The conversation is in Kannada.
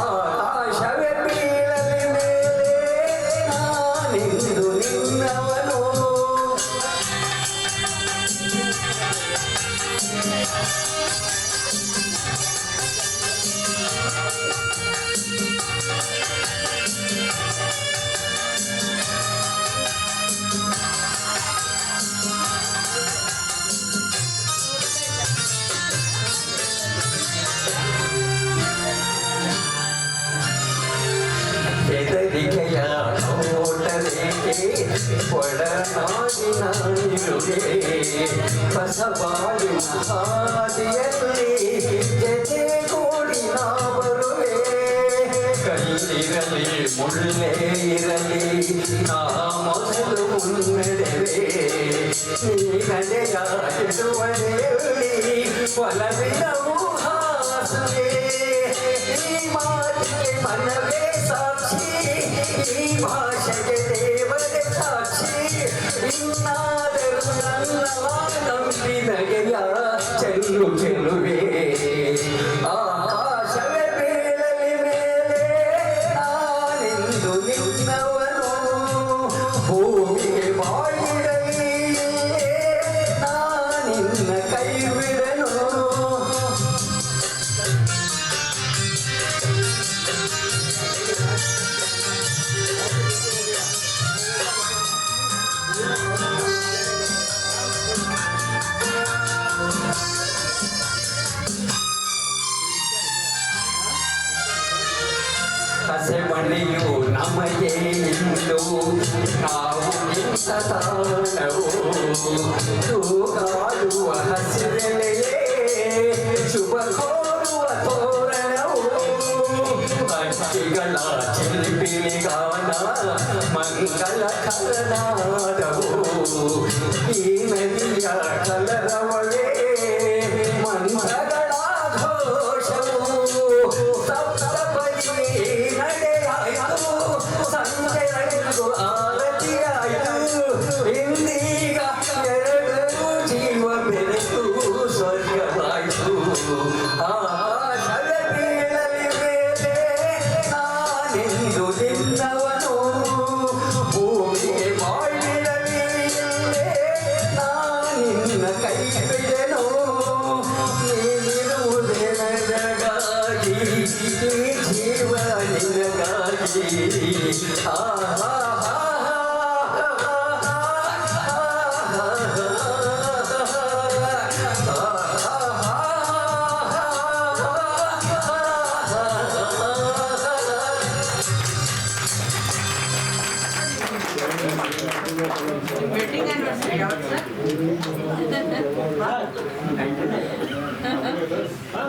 ಆಕಾಶವೇ ಬೀಳಲಿ ಮೇಲೆ ನಾನೆಂದು ನಿನ್ನವನು. ಹೆದರಿಕೆಯ ನೋಟರೇಕೆ ಒಡನಾಡಿನಾನಿರುವೆ ಹೊಸಬಾಳಿನ ಹಾದಿಯಲ್ಲಿ ಜೊತೆಗೂಡಿ ನಾ ಬರುವೆ. ಕಲ್ಲಿರಲಿ ಮುಳ್ಳೇ ಇರಲಿ ನಾ ಮೊದಲು ಮುನ್ನಡೆವೆ. ನೀ ನಡೆಯ ಇರುವನೆಯಲ್ಲಿ ಒಲವಿನ ಹಾಸುವೆ. ಈ ಮಾತಿಗೆ ಮನವೇ ಸಾಕ್ಷಿ, ಈ ಭಾಷೆಗೆ ದೇವರೇ ಸಾಕ್ಷಿ. ಇನ್ನಾದರೂ ನನ್ನ ನಂಬಿನಗೆಯ ಚೆಲ್ಲು ಚೆಲುವೆ. ಆಕಾಶವೇ ಬೀಳಲಿ ಮೇಲೆ ನಾನೆಂದು ನಿನ್ನವನು. ಭೂಮಿಗೆ ಬಾಳಿಡಲಿ ನಾನಿನ್ನ ಕೈ ಬಿಡನು. ಹಸೆಮಣೆಯು ನಮಗೆ ಇಂದು ನಾವು ಇಂಥ ತಾಣವು. ತೂಗಾಡುವ ಹಸಿರೆಲೆಯೇ ಶುಭ ಕೋರುವ ತೋರಣವು. ಹಕ್ಕಿಗಳ ಚಿಲಿಪಿಲಿಗಾನ ಮಂಗಲ ಕರನಾದವು. ಈ ನದಿಯ ಕಲರವವೇ ಮಂತ್ರಗಳ ಘೋಷವು. ಸಪ್ತಪದಿ ನಡೆಯಾಯಿತು ಸಂಜೆಯು ಆರತಿಯಾಯಿತು. ಇಂದೀಗ ಎರಡು ಜೀವ ಬೆರೆತು ಸ್ವರ್ಗವಾಯಿತು. ಆಕಾಶವೇ ಬೀಳಲಿ ಮೇಲೆ ನಾನೆಂದು ನಿನ್ನವನು. ಭೂಮಿಗೆ ಬಾಳಿಡಲಿ ನಾನಿನ್ನ ಕೈ ಬಿಡೆನು. ನೀನಿರುವುದೇ ನನಗಾಗಿ, ಈ ಜೀವ ನಿನಗಾಗಿ. ವೆಡ್ಡಿಂಗ್ ಆನಿವರ್ಸರಿ ಯಾವತ್ತು ಸರ್?